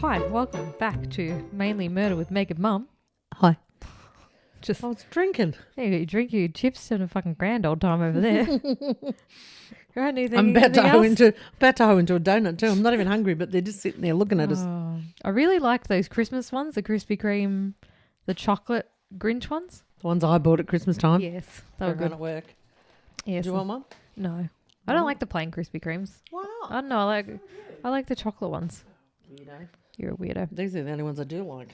Hi, welcome back to Mainly Murder with Meg and Mum. Hi. Just I was drinking. yeah, you drink your chips and a fucking grand old time over there. I'm about to go into a donut too. I'm not even hungry, but they're just sitting there looking at us. I really like those Christmas ones, the Krispy Kreme, the chocolate Grinch ones. The ones I bought at Christmas time. Yes, they were good. At work. Yes. Do you want one? No, I don't like the plain Krispy Kremes. Why I not? don't know. I like the chocolate ones. Weirdo. You're a weirdo. These are the only ones I do like.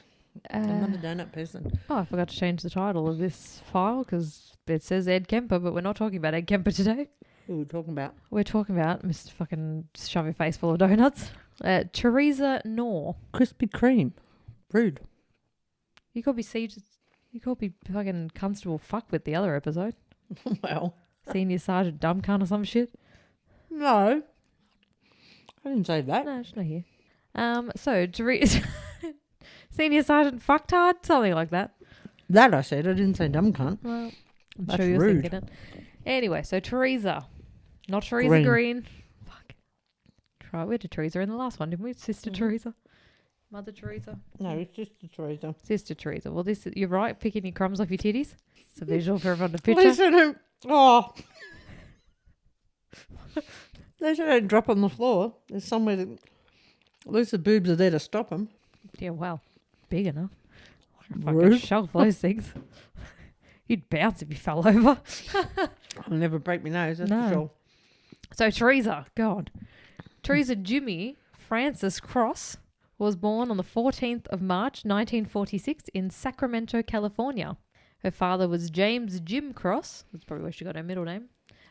I'm not a donut person. Oh, I forgot to change the title of this file because it says Ed Kemper, but we're not talking about Ed Kemper today. Who are we talking about? We're talking about Mr. fucking shove your face full of donuts. Theresa Knorr. Krispy Kreme. Rude. You could be fucking Constable Fuck with the other episode. Well. Senior Sergeant Dumb Cunt or some shit. No. I didn't say that. No, she's not here. So Theresa Senior Sergeant Fucktard, something like that. That I said. I didn't say dumb cunt. Well, I'm That's sure you're rude. thinking it. Anyway, so Theresa. Not Theresa Green. Fuck. We had a Theresa in the last one, didn't we? Sister Theresa. Mother Theresa. No, it's just a Theresa. Sister Theresa. Well, you're right, picking your crumbs off your titties. It's a visual for everyone to picture. Listen, oh. They don't drop on the floor. There's somewhere that... At least the boobs are there to stop them. Yeah, well, big enough. Fucking Rude. shelf those things. You'd bounce if you fell over. I'll never break my nose, that's No. for sure. So Theresa, Theresa Jimmy Frances Cross was born on the 14th of March, 1946 in Sacramento, California. Her father was James Jim Cross. That's probably where she got her middle name.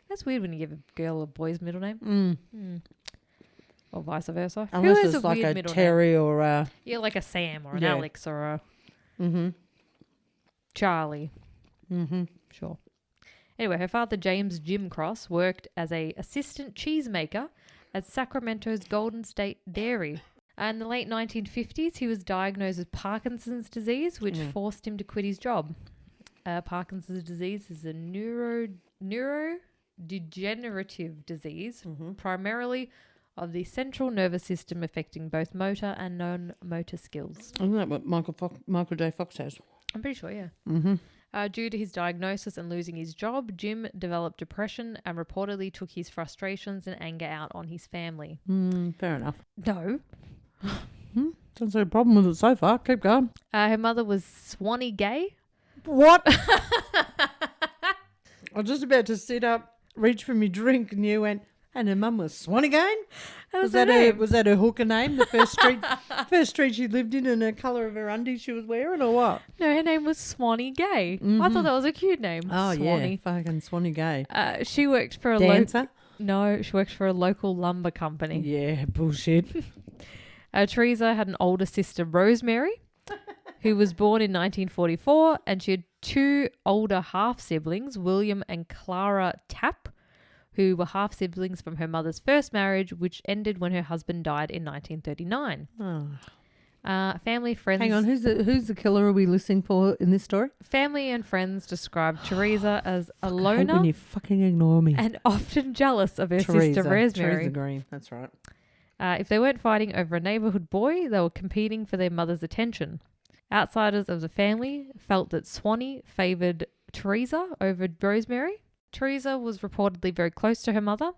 That's weird when you give a girl a boy's middle name. Or vice versa. Unless Who has it's a like weird a middle Terry or a... name? Yeah, like a Sam or an Yeah. Alex or a Mm-hmm. Charlie. Mm-hmm. Sure. Anyway, her father, James Jim Cross, worked as a assistant cheesemaker at Sacramento's Golden State Dairy. In the late 1950s, he was diagnosed with Parkinson's disease, which forced him to quit his job. Parkinson's disease is a neurodegenerative disease, primarily of the central nervous system, affecting both motor and non-motor skills. Isn't that what Michael J. Fox has? I'm pretty sure, yeah. Mm-hmm. Due to his diagnosis and losing his job, Jim developed depression and reportedly took his frustrations and anger out on his family. Fair enough. No. Don't see a problem with it so far. Keep going. Her mother was Swanee Gay. What? I was just about to sit up, reach for my drink, and you went, and her mum was Swan again? Was that her hooker name? The first street she lived in and the colour of her undies she was wearing, or what? No, her name was Swanee Gay. I thought that was a cute name. Oh, Swanee. yeah. Fucking Swanee Gay. She worked for a Dancer? No, she worked for a local lumber company. Yeah, bullshit. Theresa had an older sister, Rosemary, who was born in 1944, and she had two older half-siblings, William and Clara Tapp, who were half-siblings from her mother's first marriage, which ended when her husband died in 1939. Family, friends... Hang on, who's the killer are we listening for in this story? Family and friends described Theresa as a I hate loner when you fucking ignore me. and often jealous of her sister, Rosemary. Theresa Green, that's right. If they weren't fighting over a neighbourhood boy, they were competing for their mother's attention. Outsiders of the family felt that Swanee favoured Theresa over Rosemary. Theresa was reportedly very close to her mother,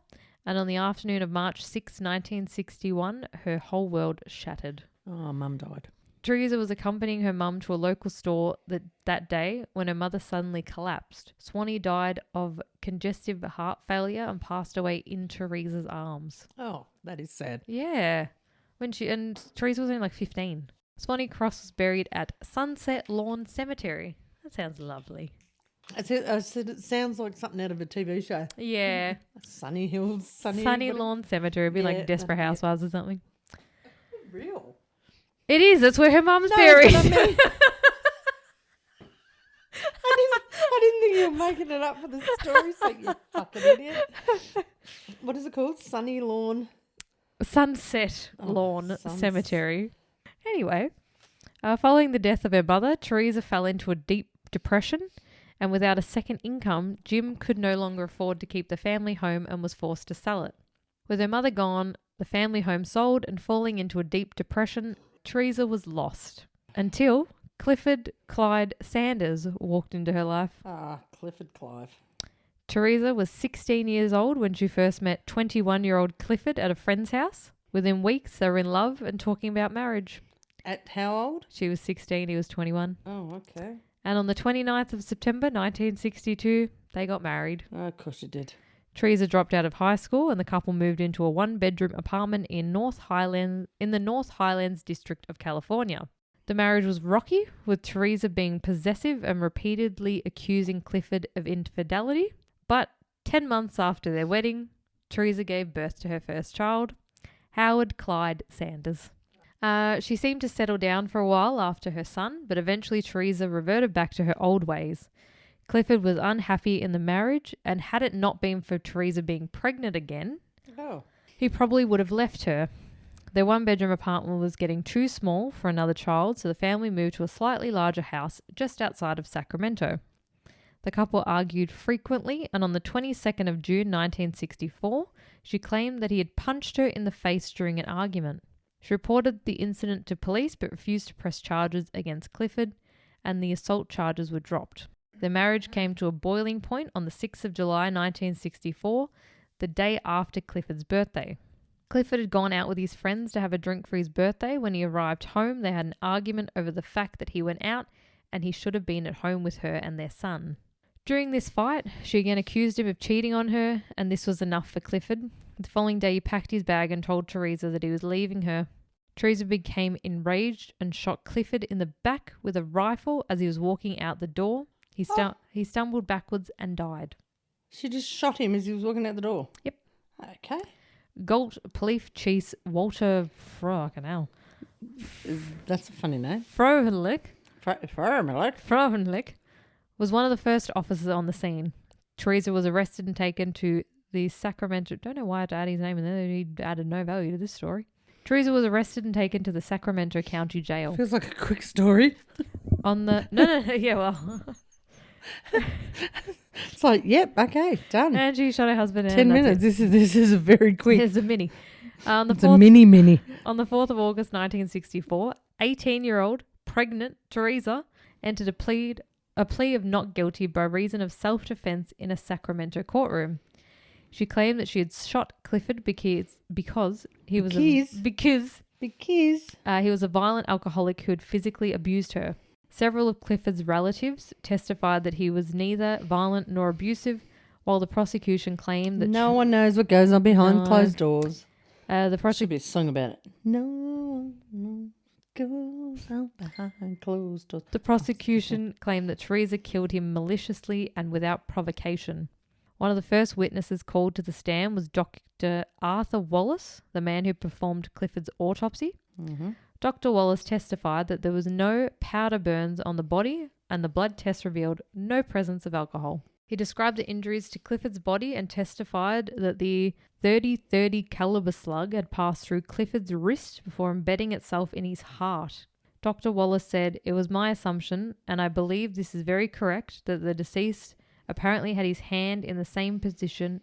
and on the afternoon of March 6, 1961, her whole world shattered. Oh, Mum died. Theresa was accompanying her mum to a local store that day when her mother suddenly collapsed. Swanee died of congestive heart failure and passed away in Theresa's arms. Oh, that is sad. Yeah. And Theresa was only like 15. Swanee Cross was buried at Sunset Lawn Cemetery. That sounds lovely. I said it sounds like something out of a TV show. Yeah. Sunny Hills. Sunny Lawn Cemetery. It'd be like Desperate Housewives or something. Real? It is. That's where her mum's buried. But I mean, I didn't think you were making it up for the story, so you fucking idiot. What is it called? Sunny Lawn? Sunset Lawn Cemetery. Anyway, following the death of her mother, Theresa fell into a deep depression, and without a second income, Jim could no longer afford to keep the family home and was forced to sell it. With her mother gone, the family home sold, and falling into a deep depression, Theresa was lost until Clifford Clyde Sanders walked into her life. Ah, Clifford Clive. Theresa was 16 years old when she first met 21-year-old Clifford at a friend's house. Within weeks, they were in love and talking about marriage. At how old? She was 16, he was 21. Oh, okay. And on the 29th of September 1962, they got married. Oh, of course you did. Theresa dropped out of high school and the couple moved into a one-bedroom apartment in the North Highlands district of California. The marriage was rocky, with Theresa being possessive and repeatedly accusing Clifford of infidelity. But 10 months after their wedding, Theresa gave birth to her first child, Howard Clyde Sanders. She seemed to settle down for a while after her son, but eventually Theresa reverted back to her old ways. Clifford was unhappy in the marriage, and had it not been for Theresa being pregnant again, he probably would have left her. Their one-bedroom apartment was getting too small for another child, so the family moved to a slightly larger house just outside of Sacramento. The couple argued frequently, and on the 22nd of June 1964, she claimed that he had punched her in the face during an argument. She reported the incident to police but refused to press charges against Clifford, and the assault charges were dropped. Their marriage came to a boiling point on the 6th of July 1964, the day after Clifford's birthday. Clifford had gone out with his friends to have a drink for his birthday. When he arrived home, they had an argument over the fact that he went out and he should have been at home with her and their son. During this fight, she again accused him of cheating on her, and this was enough for Clifford. The following day, he packed his bag and told Theresa that he was leaving her. Theresa became enraged and shot Clifford in the back with a rifle as he was walking out the door. He stumbled backwards and died. She just shot him as he was walking out the door? Yep. Okay. Galt Police Chief Walter That's a funny name. Frohenlich Frohenlich was one of the first officers on the scene. Theresa was arrested and taken to the Sacramento... Don't know why I had to add his name in there. He added no value to this story. Theresa was arrested and taken to the Sacramento County Jail. Feels like a quick story. No, yeah, well... It's like, yep, okay, done. And she shot her husband. 10 minutes. This is a very quick. It's a mini. It's a mini. On the 4th of August 1964, 18-year-old pregnant Theresa entered a plea of not guilty by reason of self-defense in a Sacramento courtroom. She claimed that she had shot Clifford because he was a violent alcoholic who had physically abused her. Several of Clifford's relatives testified that he was neither violent nor abusive, while the prosecution claimed that... No one knows what goes on behind closed doors. Should be a song about it. No one goes on behind closed doors. The prosecution claimed that Theresa killed him maliciously and without provocation. One of the first witnesses called to the stand was Dr. Arthur Wallace, the man who performed Clifford's autopsy. Mm-hmm. Dr. Wallace testified that there was no powder burns on the body and the blood test revealed no presence of alcohol. He described the injuries to Clifford's body and testified that the .30 caliber slug had passed through Clifford's wrist before embedding itself in his heart. Dr. Wallace said, "It was my assumption, and I believe this is very correct, that the deceased apparently had his hand in some position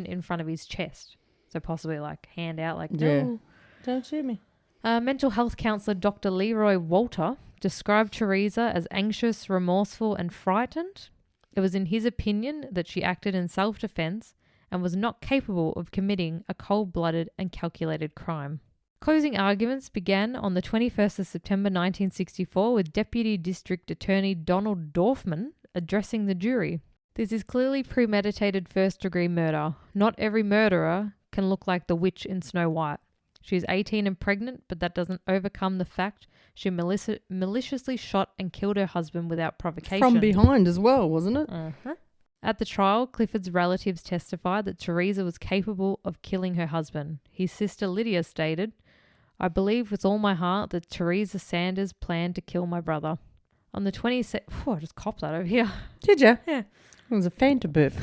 in front of his chest." So possibly like hand out like, no. Don't shoot me. Mental health counsellor Dr. Leroy Walter described Theresa as anxious, remorseful and frightened. It was in his opinion that she acted in self-defense and was not capable of committing a cold-blooded and calculated crime. Closing arguments began on the 21st of September 1964 with Deputy District Attorney Donald Dorfman addressing the jury. This is clearly premeditated first-degree murder. Not every murderer can look like the witch in Snow White. She is 18 and pregnant, but that doesn't overcome the fact she maliciously shot and killed her husband without provocation. From behind as well, wasn't it? Uh-huh. At the trial, Clifford's relatives testified that Theresa was capable of killing her husband. His sister Lydia stated, "I believe with all my heart that Theresa Sanders planned to kill my brother." On the 22nd... I just copped that over here. Did you? Yeah. It was a Fanta burp.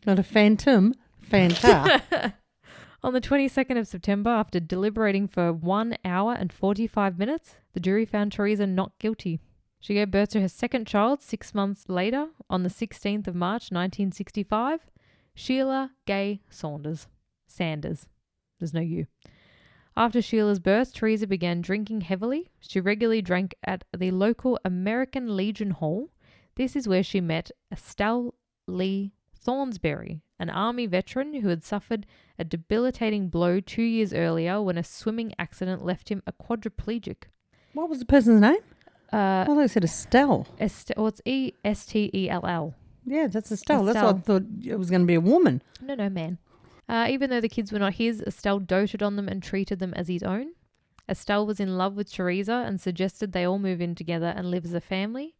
Not a phantom. Fanta. On the 22nd of September, after deliberating for 1 hour and 45 minutes, the jury found Theresa not guilty. She gave birth to her second child 6 months later, on the 16th of March 1965, Sheila Gay Sanders. There's no U. After Sheila's birth, Theresa began drinking heavily. She regularly drank at the local American Legion Hall. This is where she met Estelle Lee Thornsberry, an army veteran who had suffered a debilitating blow 2 years earlier when a swimming accident left him a quadriplegic. What was the person's name? I thought I said Estelle. It's Estell. Yeah, that's Estelle. That's why I thought it was going to be a woman. No, man. Even though the kids were not his, Estelle doted on them and treated them as his own. Estelle was in love with Theresa and suggested they all move in together and live as a family.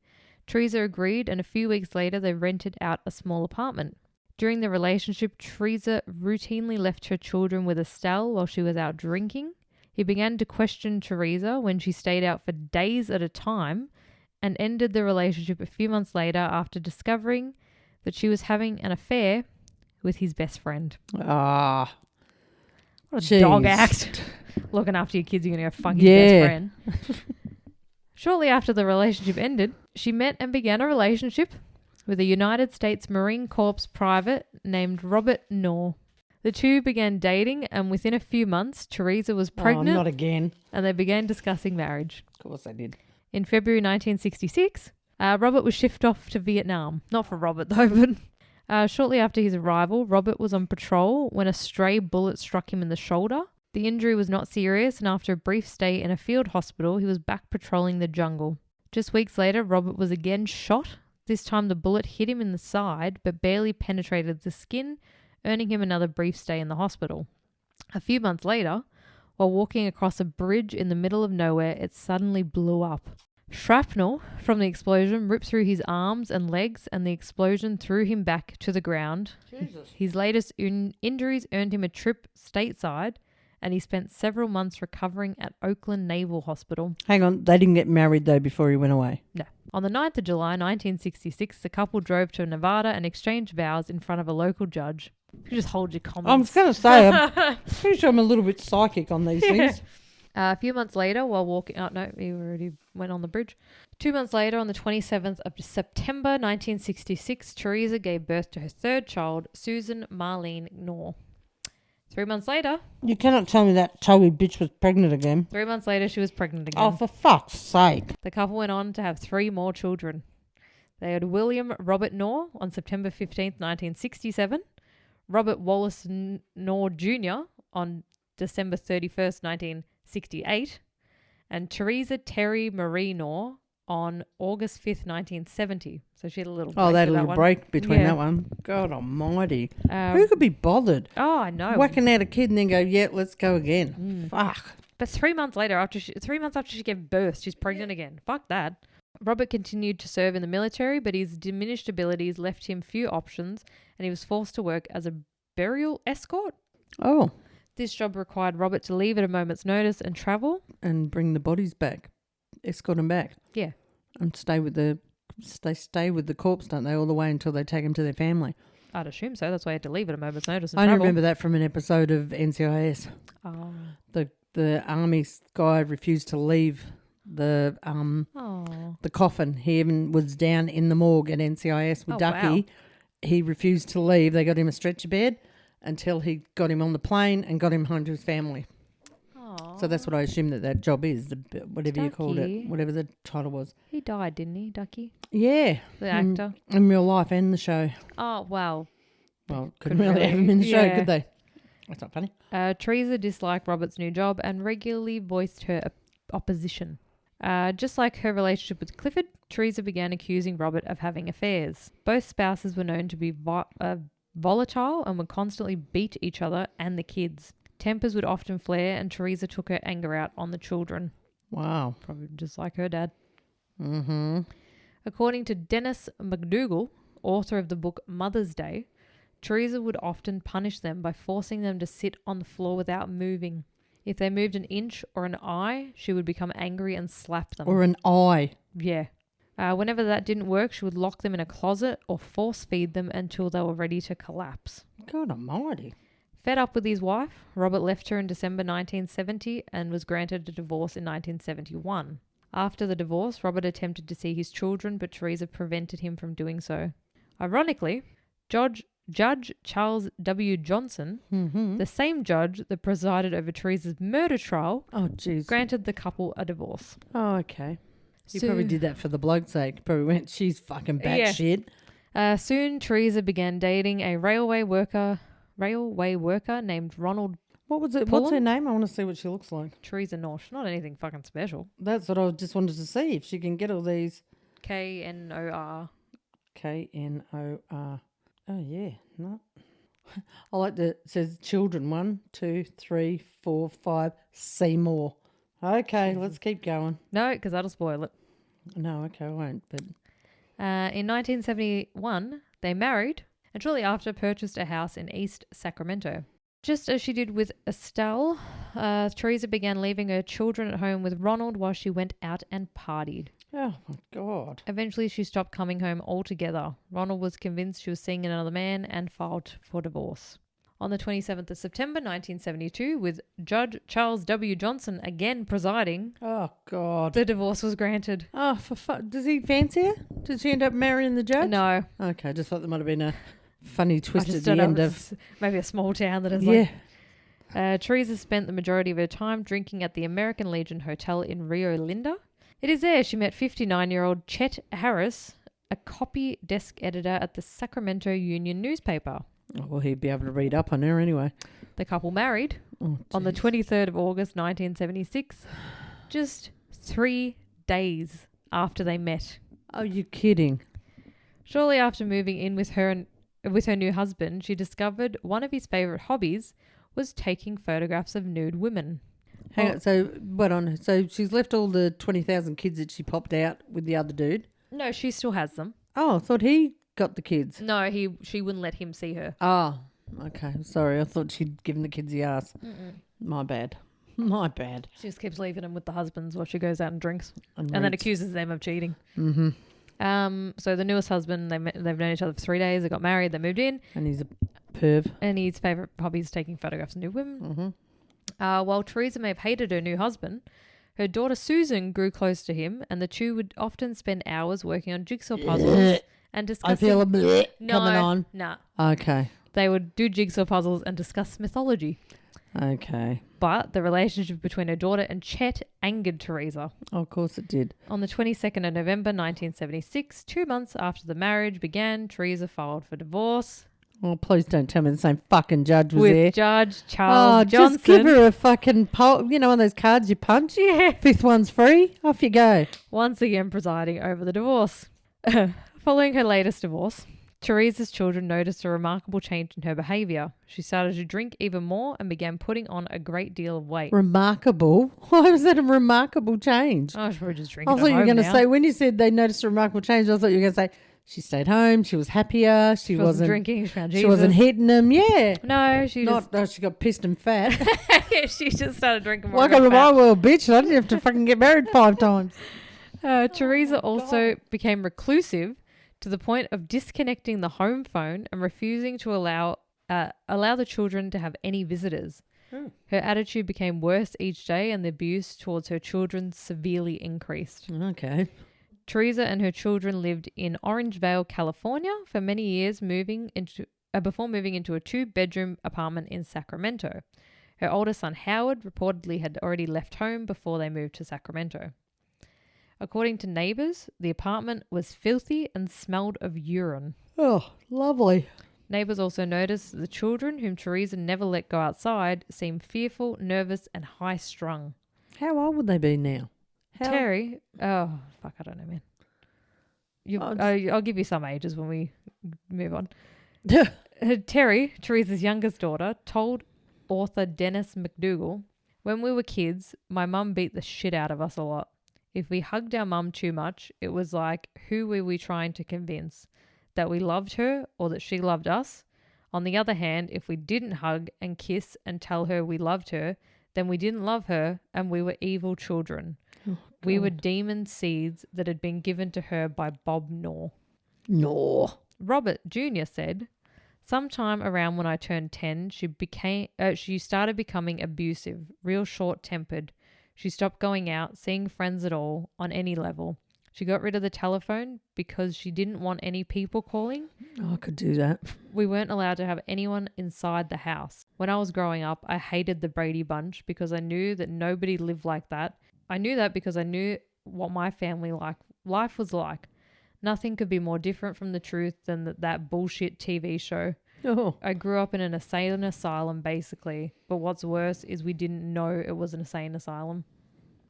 Theresa agreed, and a few weeks later they rented out a small apartment. During the relationship, Theresa routinely left her children with Estelle while she was out drinking. He began to question Theresa when she stayed out for days at a time and ended the relationship a few months later after discovering that she was having an affair with his best friend. Ah. What a dog act. Looking after your kids, you're going to go fuck your best friend. Shortly after the relationship ended, she met and began a relationship with a United States Marine Corps private named Robert Knorr. The two began dating, and within a few months, Theresa was pregnant. Oh, not again. And they began discussing marriage. Of course they did. In February 1966, Robert was shipped off to Vietnam. Not for Robert, though, but shortly after his arrival, Robert was on patrol when a stray bullet struck him in the shoulder. The injury was not serious, and after a brief stay in a field hospital, he was back patrolling the jungle. Just weeks later, Robert was again shot. This time the bullet hit him in the side, but barely penetrated the skin, earning him another brief stay in the hospital. A few months later, while walking across a bridge in the middle of nowhere, it suddenly blew up. Shrapnel from the explosion ripped through his arms and legs, and the explosion threw him back to the ground. Jesus. His latest injuries earned him a trip stateside, and he spent several months recovering at Oakland Naval Hospital. Hang on, they didn't get married though before he went away? No. On the 9th of July 1966, the couple drove to Nevada and exchanged vows in front of a local judge. You just hold your comments. I was going to say, I'm pretty sure I'm a little bit psychic on these things. A few months later, while walking... Oh, no, he already went on the bridge. 2 months later, on the 27th of September 1966, Theresa gave birth to her third child, Susan Marlene Knorr. 3 months later... You cannot tell me that chubby bitch was pregnant again. 3 months later, she was pregnant again. Oh, for fuck's sake. The couple went on to have 3 more children. They had William Robert Knorr on September 15th, 1967, Robert Wallace Knorr Jr. on December 31st, 1968, and Theresa Terry Marie Knorr on August 5th, 1970. So she had a little break. Oh, they had a little one. break between Yeah. that one. God almighty. Who could be bothered? Oh, I know. Whacking out a kid and then go, yeah, let's go again. Fuck. But 3 months later, 3 months after she gave birth, she's pregnant again. Fuck that. Robert continued to serve in the military, but his diminished abilities left him few options, and he was forced to work as a burial escort. Oh. This job required Robert to leave at a moment's notice and travel. And bring the bodies back. Escort them back. Yeah. And stay with the corpse, don't they, all the way until they take them to their family. I'd assume so. That's why he had to leave at a moment's notice and I travel. remember that from an episode of NCIS. Oh. The army guy refused to leave the coffin. He even was down in the morgue at NCIS with Ducky. Wow. He refused to leave. They got him a stretcher bed until he got him on the plane and got him home to his family. Oh. So that's what I assume that job is, whatever you called Ducky. it, whatever the title was. He died, didn't he, Ducky? Yeah. The actor. In real life and the show. Oh, wow. Well, couldn't really have him in the show, yeah. could they? That's not funny. Theresa disliked Robert's new job and regularly voiced her opposition. Just like her relationship with Clifford, Theresa began accusing Robert of having affairs. Both spouses were known to be volatile and would constantly beat each other and the kids. Tempers would often flare, and Theresa took her anger out on the children. Wow. Probably just like her dad. Mm-hmm. According to Dennis McDougall, author of the book Mother's Day, Theresa would often punish them by forcing them to sit on the floor without moving. If they moved an inch or an eye, she would become angry and slap them. Or an eye. Yeah. Whenever that didn't work, she would lock them in a closet or force feed them until they were ready to collapse. God almighty. Fed up with his wife, Robert left her in December 1970 and was granted a divorce in 1971. After the divorce, Robert attempted to see his children, but Theresa prevented him from doing so. Ironically, Judge Judge Charles W. Johnson, the same judge that presided over Theresa's murder trial, Oh, jeez. granted the couple a divorce. Oh, okay. He So- probably did that for the bloke's sake. Probably went, she's fucking batshit. Soon, Theresa began dating a railway worker named Ronald. What was it? Pullum? What's her name? I want to see what she looks like. Theresa Knorr. Not anything fucking special. That's what I just wanted to see. If she can get all these. Knorr. Knor. Oh, yeah. No. I like that. It says children. 1, 2, 3, 4, 5. Seymour. Okay, let's keep going. No, because that'll spoil it. No, okay, I won't. But In 1971, they married and shortly after purchased a house in East Sacramento. Just as she did with Estelle, Theresa began leaving her children at home with Ronald while she went out and partied. oh my God. Eventually, she stopped coming home altogether. Ronald was convinced she was seeing another man and filed for divorce. On the 27th of September 1972, with Judge Charles W. Johnson again presiding, Oh God. the divorce was granted. Oh, for fuck. Does he fancy her? Did she end up marrying the judge? No. Okay, just thought there might have been a funny I twist just at don't the know. end of. It's maybe a small town that is Yeah. like. Theresa spent the majority of her time drinking at the American Legion Hotel in Rio Linda. It is there she met 59-year-old Chet Harris, a copy desk editor at the Sacramento Union newspaper. Oh, well, he'd be able to read up on her anyway. The couple married Oh, on the jeez. 23rd of August 1976, just 3 days after they met. Oh, you kidding? Shortly after moving in with her new husband, she discovered one of his favourite hobbies was taking photographs of nude women. Hang on. So, what on? So she's left all the 20,000 kids that she popped out with the other dude. No, she still has them. Oh, I thought he got the kids. No, she wouldn't let him see her. Oh, okay. Sorry, I thought she'd given the kids the ass. My bad. My bad. She just keeps leaving him with the husbands while she goes out and drinks, and then reads. accuses them of cheating. Mm-hmm. So the newest husband, they've known each other for 3 days. They got married. They moved in, And he's a perv. and his favourite hobby is taking photographs of nude women. Mm-hmm. While Theresa may have hated her new husband, her daughter Susan grew close to him, and the two would often spend hours working on jigsaw puzzles and discussing. I feel a bleh No, coming on. Nah. Okay. They would do jigsaw puzzles and discuss mythology. Okay. But the relationship between her daughter and Chet angered Theresa. Oh, of course it did. On the 22nd of November 1976, 2 months after the marriage began, Theresa filed for divorce Oh, please don't tell me the same fucking judge was with there. Judge Oh, Charles Johnson. just give her a fucking one of those cards you punch. Yeah. 5th one's free. Off you go. Once again presiding over the divorce. Following her latest divorce, Theresa's children noticed a remarkable change in her behaviour. She started to drink even more and began putting on a great deal of weight. Remarkable? Why was that a remarkable change? Oh, she's probably just drinking I thought you were going to say, when you said they noticed a remarkable change, I thought you were going to say she stayed home, she was happier, she wasn't drinking, she found Jesus. She wasn't hitting them, yeah. No, she She got pissed and fat. she just started drinking more. Welcome to my world, bitch. I didn't have to fucking get married 5 times. Theresa also became reclusive to the point of disconnecting the home phone and refusing to allow the children to have any visitors. Hmm. Her attitude became worse each day, and the abuse towards her children severely increased. Okay. Theresa and her children lived in Orangevale, California for many years before moving into a 2-bedroom apartment in Sacramento. Her older son Howard reportedly had already left home before they moved to Sacramento. According to neighbours, the apartment was filthy and smelled of urine. Oh, lovely. Neighbours also noticed the children, whom Theresa never let go outside, seemed fearful, nervous and high-strung. How old would they be now? Terry, oh, fuck, I don't know, man. I'll give you some ages when we move on. Terry, Theresa's youngest daughter, told author Dennis McDougall, "When we were kids, my mum beat the shit out of us a lot. If we hugged our mum too much, it was like, who were we trying to convince? That we loved her or that she loved us? On the other hand, if we didn't hug and kiss and tell her we loved her, then we didn't love her and we were evil children. We were demon seeds that had been given to her by Bob Knorr." No. Robert Jr. said, "Sometime around when I turned 10, she started becoming abusive, real short-tempered. She stopped going out, seeing friends at all, on any level. She got rid of the telephone because she didn't want any people calling. Oh, I could do that. We weren't allowed to have anyone inside the house. When I was growing up, I hated the Brady Bunch because I knew that nobody lived like that. I knew that because I knew what my family life was like. Nothing could be more different from the truth than that bullshit TV show. Oh. I grew up in an insane asylum, basically. But what's worse is we didn't know it was an insane asylum.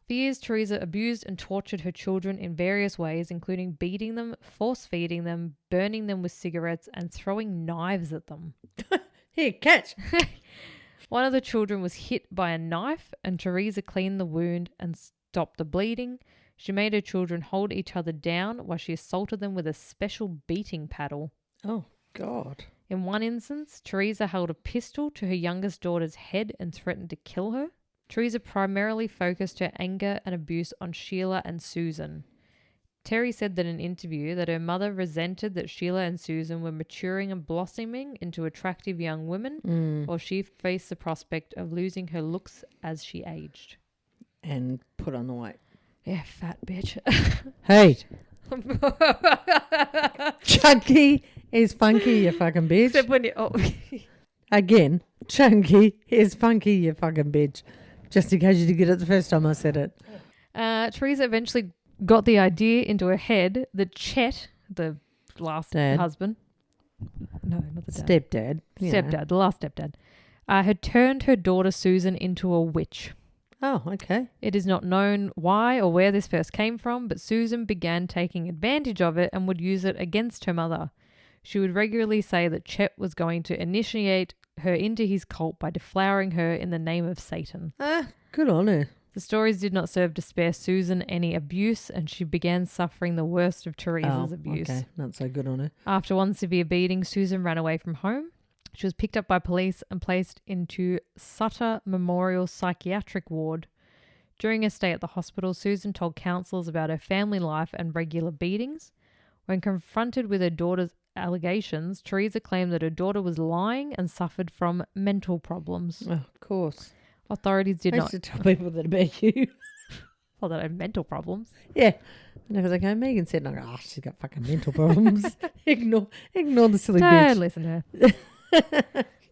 For years, Theresa abused and tortured her children in various ways, including beating them, force-feeding them, burning them with cigarettes, and throwing knives at them. Here, catch. One of the children was hit by a knife, and Theresa cleaned the wound and stopped the bleeding. She made her children hold each other down while she assaulted them with a special beating paddle. Oh, God. In one instance, Theresa held a pistol to her youngest daughter's head and threatened to kill her. Theresa primarily focused her anger and abuse on Sheila and Susan. Terry said that in an interview that her mother resented that Sheila and Susan were maturing and blossoming into attractive young women, while she faced the prospect of losing her looks as she aged. And put on the weight. Yeah, fat bitch. Hey. Chunky is funky, you fucking bitch. Except when you... Oh. Again, chunky is funky, you fucking bitch. Just in case you didn't get it the first time I said it. Theresa eventually got the idea into her head that Chet, the last husband... No, not the dad. Stepdad. Stepdad, the last stepdad. Had turned her daughter Susan into a witch. Oh, okay. It is not known why or where this first came from, but Susan began taking advantage of it and would use it against her mother. She would regularly say that Chet was going to initiate her into his cult by deflowering her in the name of Satan. Good on her. The stories did not serve to spare Susan any abuse, and she began suffering the worst of Theresa's abuse. Okay, not so good on her. After one severe beating, Susan ran away from home. She was picked up by police and placed into Sutter Memorial Psychiatric Ward. During her stay at the hospital, Susan told counsellors about her family life and regular beatings. When confronted with her daughter's allegations, Theresa claimed that her daughter was lying and suffered from mental problems. Oh, of course. Authorities did I not... used to tell people that about you. Well, that I had mental problems. Yeah. And I was like, oh, Megan said, and I go, oh, she's got fucking mental problems. ignore the silly bitch. Don't listen to her.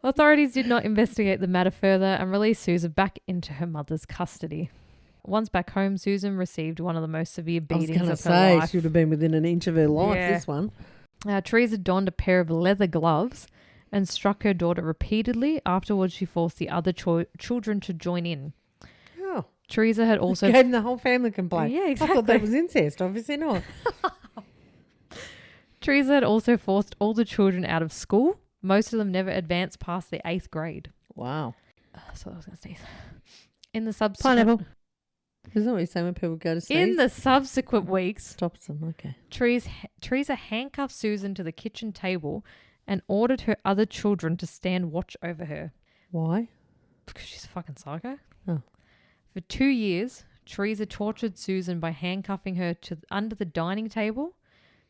Authorities did not investigate the matter further and released Susan back into her mother's custody. Once back home, Susan received one of the most severe beatings of her life. She would have been within an inch of her life, this one. Theresa donned a pair of leather gloves and struck her daughter repeatedly. Afterwards, she forced the other children to join in. Oh. Theresa had also... Gave them the whole family complaint. Yeah, exactly. I thought that was incest. Obviously not. Theresa had also forced all the children out of school. Most of them never advanced past the 8th grade. Wow. So I was going to sneeze. In the subsequent... Pineapple. Isn't that what you say when people go to sneeze? In the subsequent weeks... Stops them, okay. Theresa handcuffed Susan to the kitchen table and ordered her other children to stand watch over her. Why? Because she's a fucking psycho. Oh. For 2 years, Theresa tortured Susan by handcuffing her to under the dining table.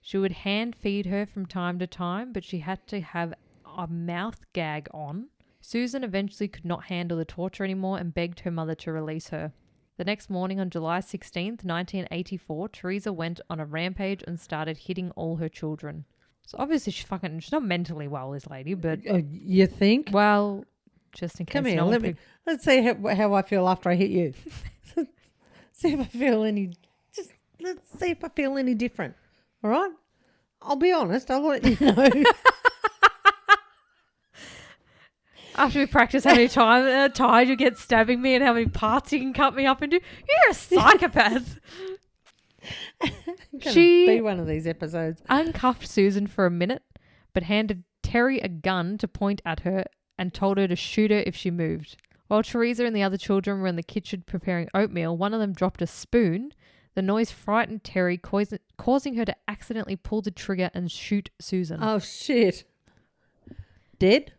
She would hand feed her from time to time, but she had to have a mouth gag on. Susan eventually could not handle the torture anymore and begged her mother to release her. The next morning on July 16th, 1984, Theresa went on a rampage and started hitting all her children. So obviously she's not mentally well, this lady, but... you think? Well, just in case... Come here, let's see how I feel after I hit you. See if I feel any... let's see if I feel any different. All right? I'll be honest, I'll let you know. After we practice how many times you get stabbing me and how many parts you can cut me up into, you're a psychopath. She be one of these episodes. Uncuffed Susan for a minute, but handed Terry a gun to point at her and told her to shoot her if she moved. While Theresa and the other children were in the kitchen preparing oatmeal, one of them dropped a spoon. The noise frightened Terry, causing her to accidentally pull the trigger and shoot Susan. Oh, shit. Dead?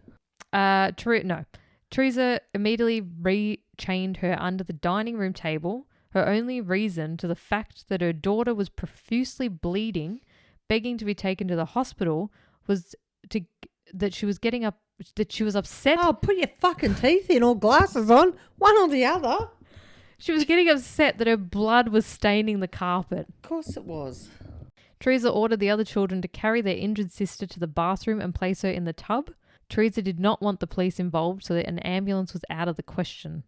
No. Theresa immediately re-chained her under the dining room table. Her only reason to the fact that her daughter was profusely bleeding, begging to be taken to the hospital, was that she was upset. Oh, put your fucking teeth in or glasses on, one or the other. She was getting upset that her blood was staining the carpet. Of course it was. Theresa ordered the other children to carry their injured sister to the bathroom and place her in the tub. Theresa did not want the police involved, so that an ambulance was out of the question.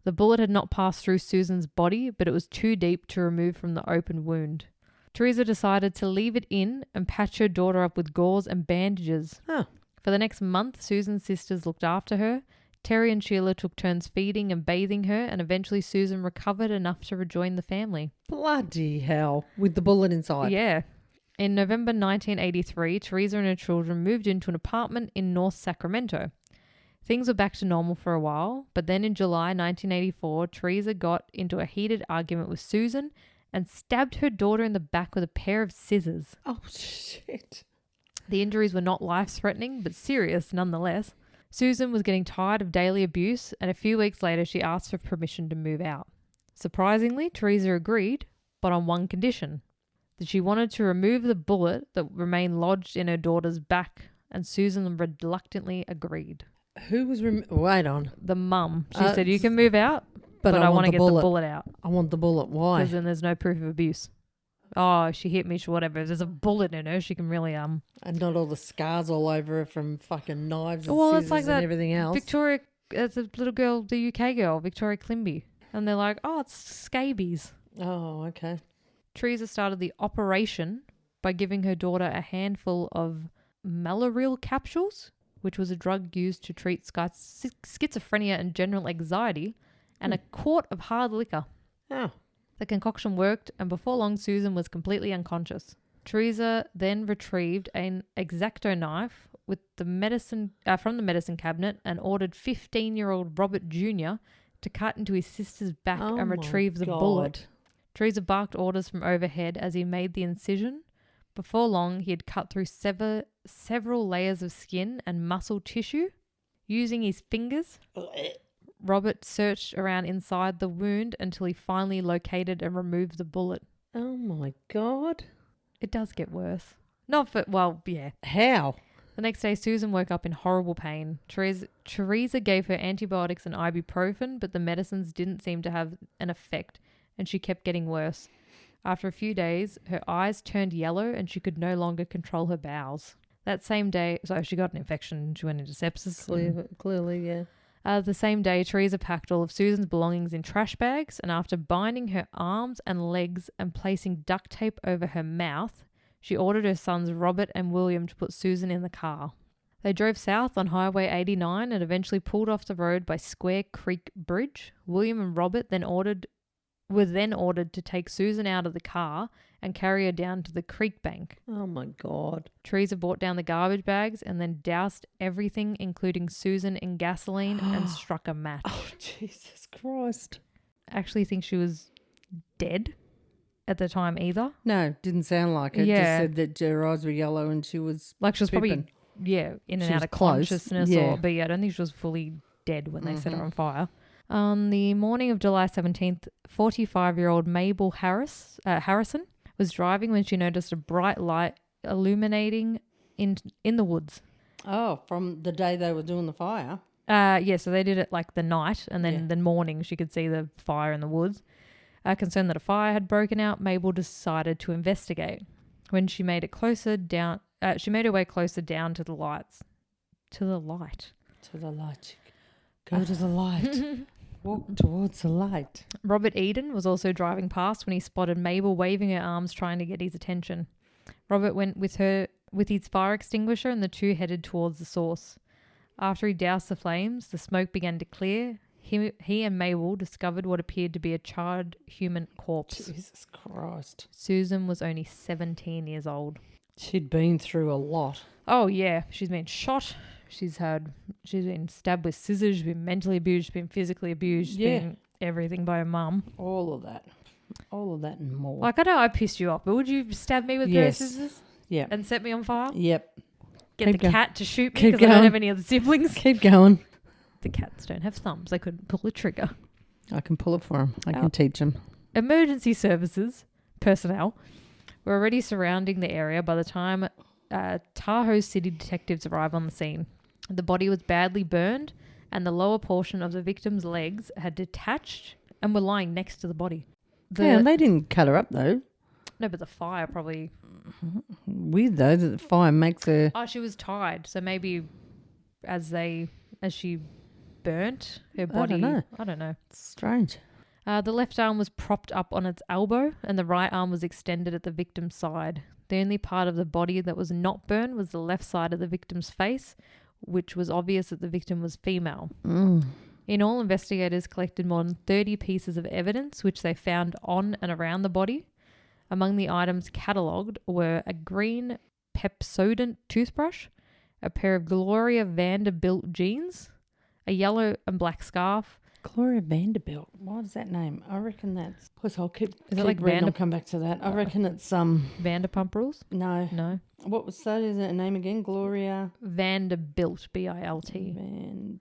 The bullet had not passed through Susan's body, but it was too deep to remove from the open wound. Theresa decided to leave it in and patch her daughter up with gauze and bandages. Oh. For the next month, Susan's sisters looked after her. Terry and Sheila took turns feeding and bathing her, and eventually Susan recovered enough to rejoin the family. Bloody hell. With the bullet inside. Yeah. In November 1983, Theresa and her children moved into an apartment in North Sacramento. Things were back to normal for a while, but then in July 1984, Theresa got into a heated argument with Susan and stabbed her daughter in the back with a pair of scissors. Oh, shit. The injuries were not life-threatening, but serious nonetheless. Susan was getting tired of daily abuse, and a few weeks later she asked for permission to move out. Surprisingly, Theresa agreed, but on one condition, that she wanted to remove the bullet that remained lodged in her daughter's back, and Susan reluctantly agreed. Who was... Wait on. The mum. She said, you can move out, but I want to get the bullet out. I want the bullet. Why? Because then there's no proof of abuse. Oh, she hit me, whatever. There's a bullet in her. She can really And not all the scars all over her from fucking knives and well, scissors it's like and that everything else. Victoria, it's a little girl, the UK girl, Victoria Climby. And they're like, oh, it's scabies. Oh, okay. Theresa started the operation by giving her daughter a handful of malarial capsules, which was a drug used to treat schizophrenia and general anxiety, and a quart of hard liquor. Oh. The concoction worked, and before long, Susan was completely unconscious. Theresa then retrieved an X-Acto knife with the medicine from the medicine cabinet and ordered 15-year-old Robert Jr. to cut into his sister's back and retrieve the bullet. Theresa barked orders from overhead as he made the incision. Before long, he had cut through several layers of skin and muscle tissue. Using his fingers, Robert searched around inside the wound until he finally located and removed the bullet. Oh, my God. It does get worse. Not for, well, yeah. How? The next day, Susan woke up in horrible pain. Theresa gave her antibiotics and ibuprofen, but the medicines didn't seem to have an effect, and she kept getting worse. After a few days, her eyes turned yellow and she could no longer control her bowels. That same day, so she got an infection and she went into sepsis. Clearly, yeah. The same day, Theresa packed all of Susan's belongings in trash bags, and after binding her arms and legs and placing duct tape over her mouth, she ordered her sons Robert and William to put Susan in the car. They drove south on Highway 89 and eventually pulled off the road by Square Creek Bridge. William and Robert were then ordered to take Susan out of the car and carry her down to the creek bank. Oh, my God. Teresa brought down the garbage bags and then doused everything, including Susan, in gasoline and struck a match. Oh, Jesus Christ. I actually think she was dead at the time either. No, didn't sound like it. Yeah. Just said that her eyes were yellow and she was like she was pooping. probably, in and She out was of close. consciousness. Yeah. But I don't think she was fully dead when they set her on fire. On the morning of July 17th, 45-year-old Mabel Harrison was driving when she noticed a bright light illuminating in the woods. Oh, from the day they were doing the fire? So they did it like the night, and then the morning she could see the fire in the woods. Concerned that a fire had broken out, Mabel decided to investigate. When she made it closer down, she made her way closer down to the lights. To the light. To the light. Go to the light. Walk towards the light. Robert Eden was also driving past when he spotted Mabel waving her arms trying to get his attention. Robert went with his fire extinguisher, and the two headed towards the source. After he doused the flames, the smoke began to clear. He and Mabel discovered what appeared to be a charred human corpse. Jesus Christ. Susan was only 17 years old. She'd been through a lot. Oh, yeah. She's been shot. She's been stabbed with scissors. She's been mentally abused. She's been physically abused. She's been everything by her mum. All of that and more. Like, I know I pissed you off, but would you stab me with a pair of scissors? Yeah. And set me on fire? Yep. Get the cat to shoot me because I don't have any other siblings? Keep going. The cats don't have thumbs. They couldn't pull a trigger. I can pull it for them. I can teach them. Emergency services personnel were already surrounding the area by the time Tahoe City detectives arrived on the scene. The body was badly burned, and the lower portion of the victim's legs had detached and were lying next to the body. Yeah, and they didn't cut her up though. No, but the fire probably... Weird though that the fire makes her... Oh, she was tied. So maybe as she burnt her body... I don't know. It's strange. The left arm was propped up on its elbow and the right arm was extended at the victim's side. The only part of the body that was not burned was the left side of the victim's face, which was obvious that the victim was female. In all, investigators collected more than 30 pieces of evidence, which they found on and around the body. Among the items catalogued were a green Pepsodent toothbrush, a pair of Gloria Vanderbilt jeans, a yellow and black scarf. Gloria Vanderbilt. What is that name? I reckon that's... Plus, I'll keep like reading. I'll come back to that. I reckon it's... Vanderpump Rules? No. What was that? Is that a name again? Gloria... Vanderbilt, B-I-L-T.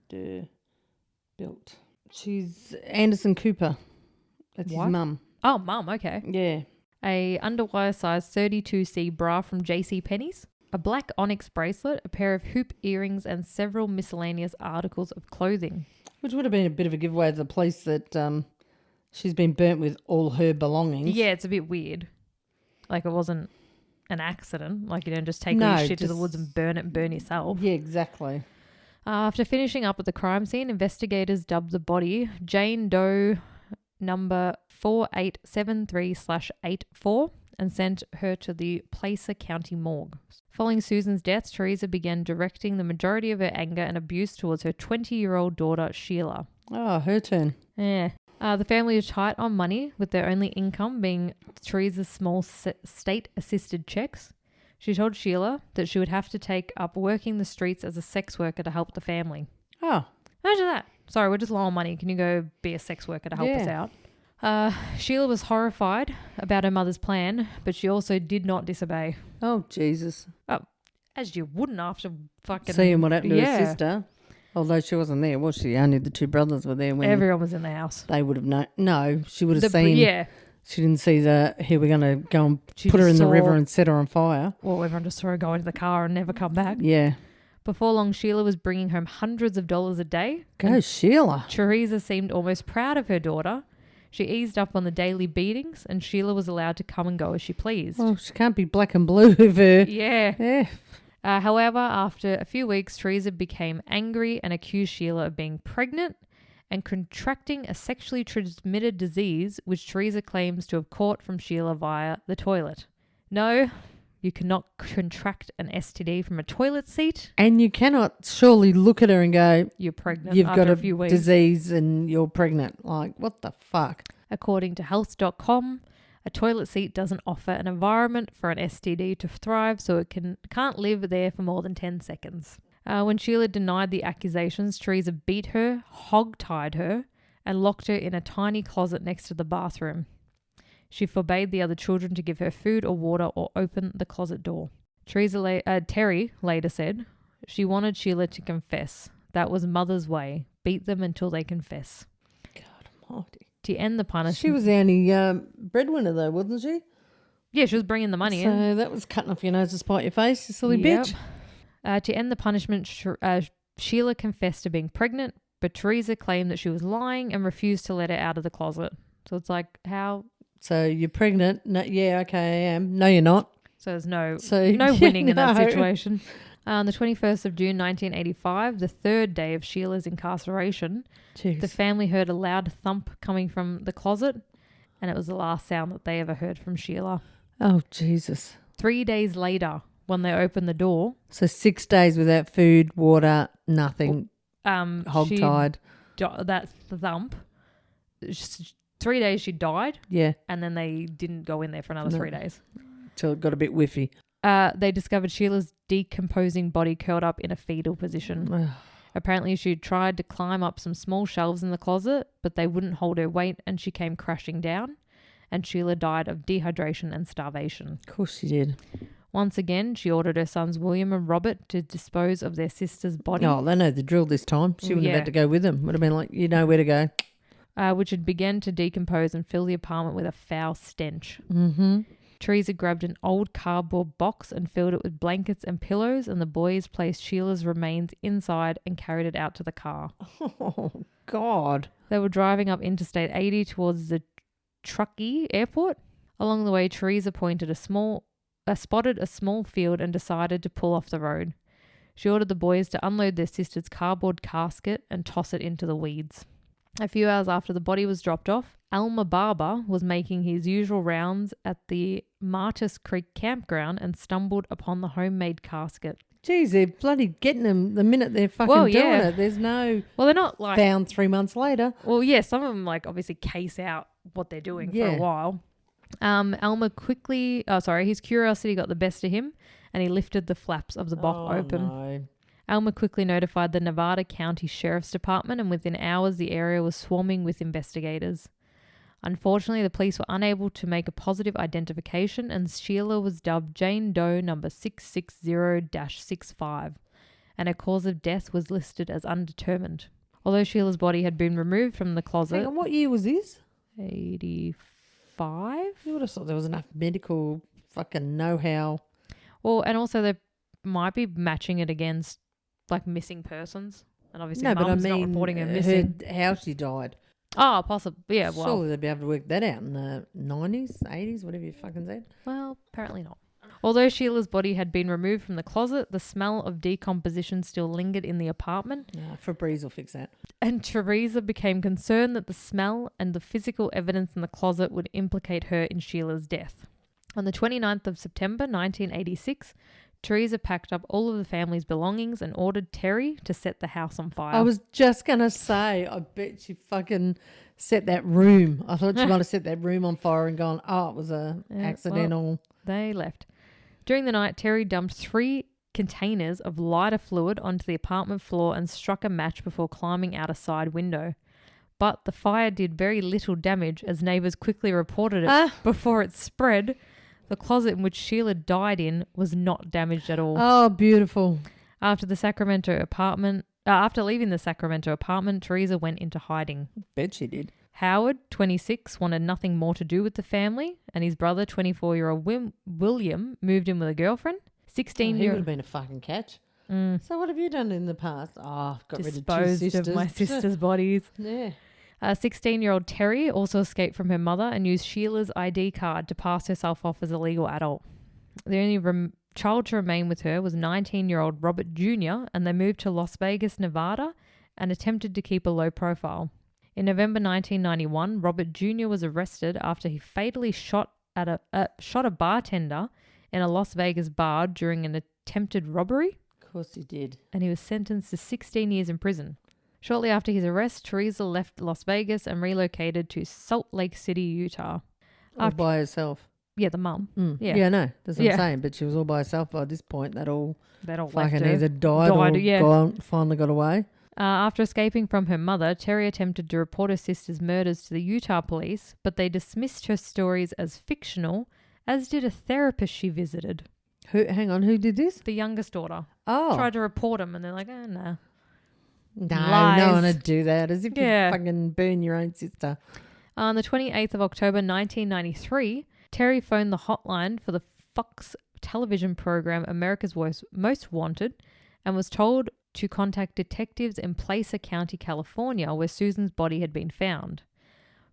Vanderbilt. She's Anderson Cooper. That's his mum. Oh, mum, okay. Yeah. A underwire size 32C bra from JCPenney's, a black onyx bracelet, a pair of hoop earrings, and several miscellaneous articles of clothing. Which would have been a bit of a giveaway to the police that she's been burnt with all her belongings. Yeah, it's a bit weird. Like it wasn't an accident. Like you don't just take all your shit to the woods and burn it and burn yourself. Yeah, exactly. After finishing up at the crime scene, investigators dubbed the body Jane Doe number 4873/84 and sent her to the Placer County morgue. Following Susan's death, Theresa began directing the majority of her anger and abuse towards her 20-year-old daughter, Sheila. Oh, her turn. Yeah. The family was tight on money, with their only income being Theresa's small state-assisted checks. She told Sheila that she would have to take up working the streets as a sex worker to help the family. Oh. Imagine that. Sorry, we're just low on money. Can you go be a sex worker to help us out? Sheila was horrified about her mother's plan, but she also did not disobey. Oh, Jesus. Oh, as you wouldn't after fucking... Seeing what happened to her sister. Although she wasn't there, was she? Only the two brothers were there. When everyone was in the house. They would have known. No, she would have seen... Yeah. She didn't see here we're going to go and put her in the river and set her on fire. Well, everyone just saw her go into the car and never come back. Yeah. Before long, Sheila was bringing home hundreds of dollars a day. Go, Sheila. Theresa seemed almost proud of her daughter. She eased up on the daily beatings, and Sheila was allowed to come and go as she pleased. Well, she can't be black and blue with her. Yeah. However, after a few weeks, Theresa became angry and accused Sheila of being pregnant and contracting a sexually transmitted disease, which Theresa claims to have caught from Sheila via the toilet. No, you cannot contract an STD from a toilet seat. And you cannot surely look at her and go, you're pregnant. You've after got a few weeks. disease and you're pregnant. Like, what the fuck? According to health.com, a toilet seat doesn't offer an environment for an STD to thrive, so it can't live there for more than 10 seconds. When Sheila denied the accusations, Theresa beat her, hog-tied her, and locked her in a tiny closet next to the bathroom. She forbade the other children to give her food or water or open the closet door. Terry later said she wanted Sheila to confess. That was mother's way. Beat them until they confess. God almighty. To end the punishment. She was the only breadwinner though, wasn't she? Yeah, she was bringing the money in. So that was cutting off your nose to spite your face, you silly bitch. To end the punishment, Sheila confessed to being pregnant, but Theresa claimed that she was lying and refused to let her out of the closet. So it's like, how... So you're pregnant? No, yeah, okay, I am. No, you're not. So there's no winning in that situation. On the 21st of June 1985, the third day of Sheila's incarceration, the family heard a loud thump coming from the closet, and it was the last sound that they ever heard from Sheila. Oh, Jesus. 3 days later, when they opened the door... So 6 days without food, water, nothing, hog-tied. That's the thump. 3 days she died. Yeah. And then they didn't go in there for another 3 days. Till it got a bit whiffy. They discovered Sheila's decomposing body curled up in a fetal position. Apparently she tried to climb up some small shelves in the closet, but they wouldn't hold her weight and she came crashing down. And Sheila died of dehydration and starvation. Of course she did. Once again, she ordered her sons William and Robert to dispose of their sister's body. Oh, they know the drill this time. She wouldn't have had to go with them. Would have been like, you know where to go. Which had begun to decompose and fill the apartment with a foul stench. Mm-hmm. Theresa grabbed an old cardboard box and filled it with blankets and pillows, and the boys placed Sheila's remains inside and carried it out to the car. Oh, God. They were driving up Interstate 80 towards the Truckee airport. Along the way, Theresa spotted a small field and decided to pull off the road. She ordered the boys to unload their sister's cardboard casket and toss it into the weeds. A few hours after the body was dropped off, Elmer Barber was making his usual rounds at the Martis Creek campground and stumbled upon the homemade casket. Jeez, they're bloody getting them the minute they're fucking doing it. There's no they're not like found 3 months later. Well, yeah, some of them like obviously case out what they're doing for a while. Elmer his curiosity got the best of him and he lifted the flaps of the box open. No. Elmer quickly notified the Nevada County Sheriff's Department, and within hours the area was swarming with investigators. Unfortunately, the police were unable to make a positive identification, and Sheila was dubbed Jane Doe number 660-65, and her cause of death was listed as undetermined. Although Sheila's body had been removed from the closet... Hang on, what year was this? 85? You would have thought there was enough medical fucking know-how. Well, and also they might be matching it against like missing persons, and obviously Mum's not reporting her missing. How she died. Oh, possibly. Yeah, well. Surely they'd be able to work that out in the 90s, 80s, whatever you fucking said. Well, apparently not. Although Sheila's body had been removed from the closet, the smell of decomposition still lingered in the apartment. Febreze will fix that. And Theresa became concerned that the smell and the physical evidence in the closet would implicate her in Sheila's death. On the 29th of September 1986, Theresa packed up all of the family's belongings and ordered Terry to set the house on fire. I was just going to say, I bet she fucking set that room. I thought she might have set that room on fire and gone, it was a accidental. Well, they left. During the night, Terry dumped 3 containers of lighter fluid onto the apartment floor and struck a match before climbing out a side window. But the fire did very little damage as neighbours quickly reported it before it spread. The closet in which Sheila died in was not damaged at all. Oh, beautiful. After leaving the Sacramento apartment, Theresa went into hiding. Bet she did. Howard, 26, wanted nothing more to do with the family, and his brother, 24-year-old William, moved in with a girlfriend. He would have been a fucking catch. So what have you done in the past? I've got rid of 2 sisters. Disposed of my sisters' bodies. Yeah. 16-year-old Terry also escaped from her mother and used Sheila's ID card to pass herself off as a legal adult. The only child to remain with her was 19-year-old Robert Jr., and they moved to Las Vegas, Nevada, and attempted to keep a low profile. In November 1991, Robert Jr. was arrested after he fatally shot a bartender in a Las Vegas bar during an attempted robbery. Of course he did. And he was sentenced to 16 years in prison. Shortly after his arrest, Theresa left Las Vegas and relocated to Salt Lake City, Utah. All by herself? Yeah, the mum. Yeah, no, that's what I'm saying. But she was all by herself by this point. That all fucking either either died or finally got away. After escaping from her mother, Terry attempted to report her sister's murders to the Utah police, but they dismissed her stories as fictional, as did a therapist she visited. Who did this? The youngest daughter. Oh. Tried to report him, and they're like, no. No, Lies. no one would do that. As if you fucking burn your own sister. On the 28th of October 1993, Terry phoned the hotline for the Fox television program America's Most Wanted and was told to contact detectives in Placer County, California, where Susan's body had been found.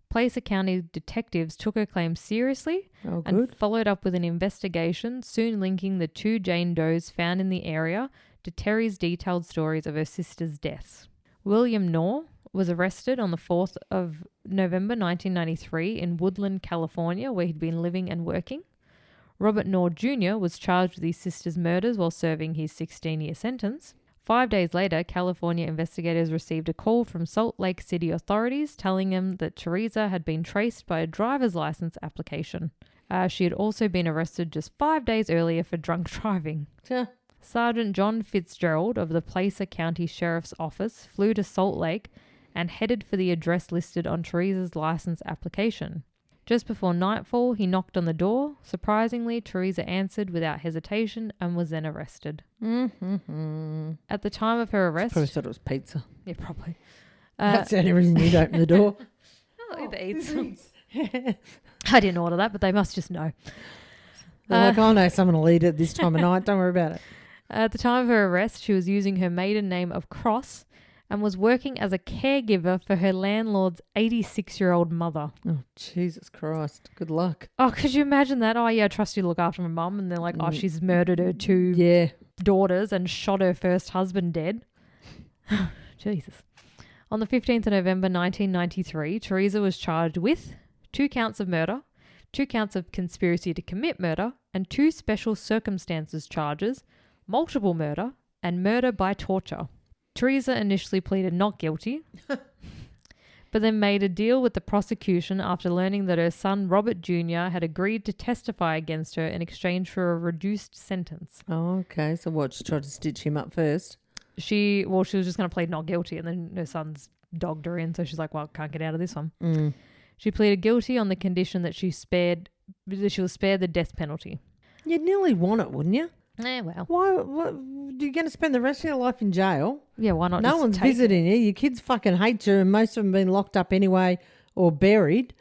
Placer County detectives took her claim seriously and followed up with an investigation, soon linking the 2 Jane Does found in the area to Terry's detailed stories of her sister's deaths. William Knorr was arrested on the 4th of November 1993 in Woodland, California, where he'd been living and working. Robert Knorr Jr. was charged with his sister's murders while serving his 16-year sentence. 5 days later, California investigators received a call from Salt Lake City authorities telling them that Theresa had been traced by a driver's license application. She had also been arrested just 5 days earlier for drunk driving. Sergeant John Fitzgerald of the Placer County Sheriff's Office flew to Salt Lake and headed for the address listed on Theresa's license application. Just before nightfall, he knocked on the door. Surprisingly, Theresa answered without hesitation and was then arrested. At the time of her arrest... Probably thought it was pizza. Yeah, probably. That's the only reason you'd open the door. Uber Eats. I didn't order that, but they must just know. They're like, oh no, someone will eat it this time of night. Don't worry about it. At the time of her arrest, she was using her maiden name of Cross and was working as a caregiver for her landlord's 86-year-old mother. Oh, Jesus Christ. Good luck. Oh, could you imagine that? Oh, yeah, I trust you to look after my mum. And they're like, oh, she's murdered her two daughters and shot her first husband dead. Jesus. On the 15th of November 1993, Theresa was charged with 2 counts of murder, 2 counts of conspiracy to commit murder, and 2 special circumstances charges, multiple murder, and murder by torture. Theresa initially pleaded not guilty, but then made a deal with the prosecution after learning that her son Robert Jr. had agreed to testify against her in exchange for a reduced sentence. Oh, okay. So what? She tried to stitch him up first? She was just going to plead not guilty, and then her son's dogged her in, so she's like, well, can't get out of this one. She pleaded guilty on the condition that she was spared the death penalty. You'd nearly want it, wouldn't you? Well. Why? What, you're going to spend the rest of your life in jail? Yeah, why not? No one's visiting you. Your kids fucking hate you, and most of them been locked up anyway or buried.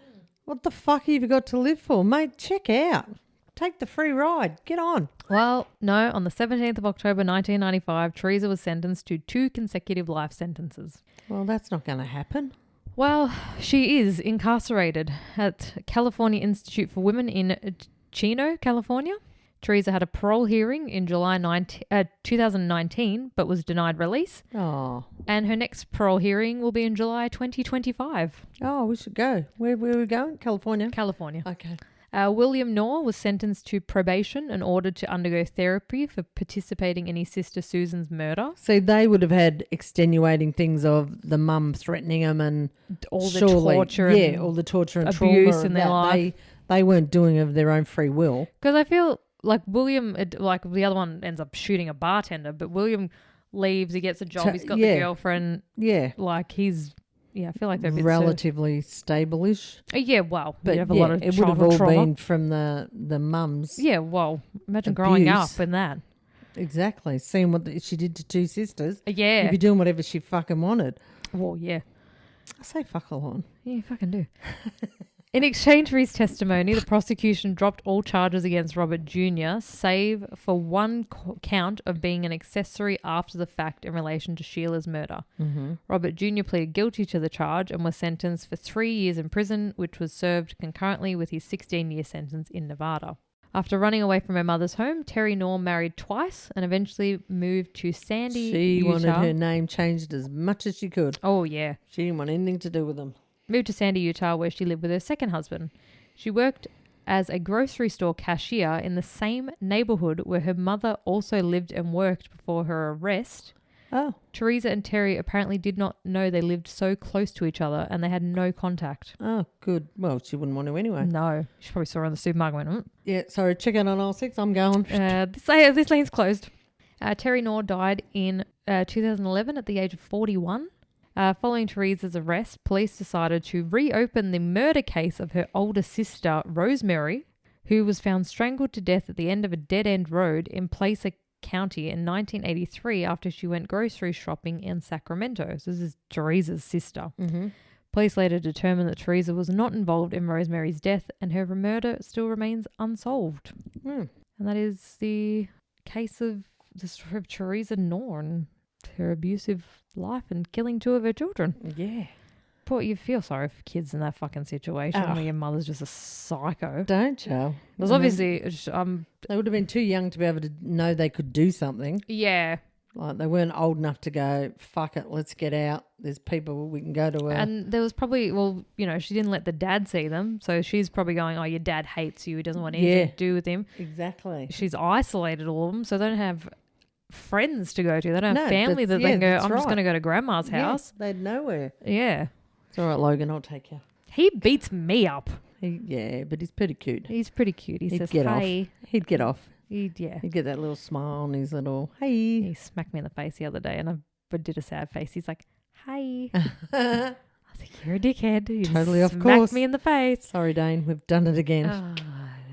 What the fuck have you got to live for? Mate, check out. Take the free ride. Get on. Well, no, on the 17th of October 1995, Theresa was sentenced to 2 consecutive life sentences. Well, that's not going to happen. Well, she is incarcerated at California Institute for Women in Chino, California. Theresa had a parole hearing in July 2019, but was denied release. Oh. And her next parole hearing will be in July 2025. Oh, we should go. Where are we going? California? California. Okay. William Knorr was sentenced to probation and ordered to undergo therapy for participating in his sister Susan's murder. So they would have had extenuating things of the mum threatening him and all the torture and all the torture and abuse trauma in their life. They weren't doing of their own free will. Because I feel like William, like the other one ends up shooting a bartender, but William leaves, he gets a job, he's got the girlfriend. Yeah. Like he's... Yeah, I feel like they're a bit relatively stable-ish. Yeah, well, but you'd have a lot of it would have all trauma. been from the mums. Yeah, well, imagine growing up in that. Exactly, seeing what she did to 2 sisters. Yeah, you'd be doing whatever she fucking wanted. Well, yeah, I say fuck a lot. Yeah, you fucking do. In exchange for his testimony, the prosecution dropped all charges against Robert Jr., save for 1 count of being an accessory after the fact in relation to Sheila's murder. Mm-hmm. Robert Jr. pleaded guilty to the charge and was sentenced for 3 years in prison, which was served concurrently with his 16-year sentence in Nevada. After running away from her mother's home, Terry Knorr married twice and eventually moved to Sandy, Utah. She wanted her name changed as much as she could. Oh, yeah. She didn't want anything to do with them. Moved to Sandy, Utah, where she lived with her second husband. She worked as a grocery store cashier in the same neighborhood where her mother also lived and worked before her arrest. Oh. Theresa and Terry apparently did not know they lived so close to each other and they had no contact. Oh, good. Well, she wouldn't want to anyway. No. She probably saw her in the supermarket and went, Yeah, sorry, check out on aisle 6. I'm going. This lane's closed. Terry Knorr died in 2011 at the age of 41. Following Theresa's arrest, police decided to reopen the murder case of her older sister, Rosemary, who was found strangled to death at the end of a dead-end road in Placer County in 1983 after she went grocery shopping in Sacramento. So this is Theresa's sister. Mm-hmm. Police later determined that Theresa was not involved in Rosemary's death and her murder still remains unsolved. Mm. And that is the case of the story of Theresa Knorr and her abusive life and killing 2 of her children. Yeah. Poor, you feel sorry for kids in that fucking situation where your mother's just a psycho. Don't you? Because obviously... they would have been too young to be able to know they could do something. Yeah. Like they weren't old enough to go, fuck it, let's get out. There's people we can go to. And there was probably, well, you know, she didn't let the dad see them. So she's probably going, oh, your dad hates you. He doesn't want anything to do with him. Exactly. She's isolated all of them. So they don't have friends to go to. They don't have family that they can go, I'm just going to go to grandma's house. They'd nowhere. Yeah. It's all right, Logan, I'll take you. He beats me up. But he's pretty cute. He's pretty cute. He'd says, get hey. Off. He'd get off. He'd get that little smile on his little, hey. He smacked me in the face the other day and I did a sad face. He's like, hey. I was like, you're a dickhead. You totally, just of course. smacked me in the face. Sorry, Dane, we've done it again.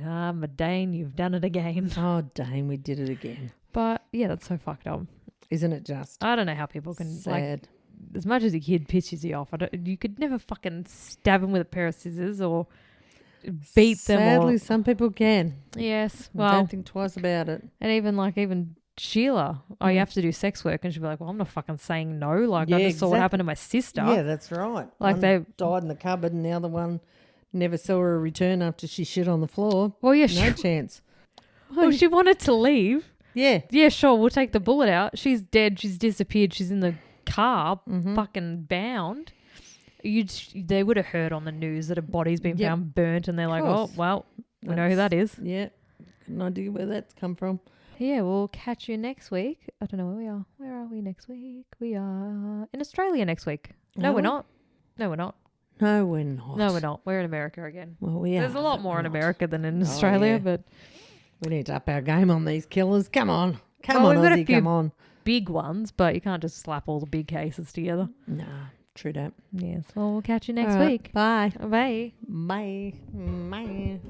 I'm a Dane, you've done it again. Oh, Dane, we did it again. But yeah, that's so fucked up. Isn't it just? I don't know how people can, sad. As much as a kid pisses you off, you could never fucking stab him with a pair of scissors or... beat them. Sadly, some people can. Yes. I Well, don't think twice about it. and even Sheila, you have to do sex work, and she'd be like, "Well, I'm not fucking saying no. Like, I just saw what happened to my sister." Yeah, that's right. Like one they died in the cupboard, and the other one never saw her return after she shit on the floor. Well, yeah, No chance. well, she wanted to leave. Yeah. Yeah, sure, we'll take the bullet out. She's dead. She's disappeared. She's in the car, fucking bound. They would have heard on the news that a body's been found burnt, and they're like, "Oh, well, we know who that is." Yeah. No idea where that's come from. Yeah, we'll catch you next week. I don't know where we are. Where are we next week? We are in Australia next week. No, we're not. No, we're not. No, we're not. No, we're not. We're in America again. Well, we are. There's a lot more in not. America than in Australia, yeah. but We need to up our game on these killers. Come on. Come Well, on, we've got a Aussie, few- come on. big ones, but you can't just slap all the big cases together. Nah, true that. Yes. Well, we'll catch you next All right, week. Bye. Bye. Bye. Bye.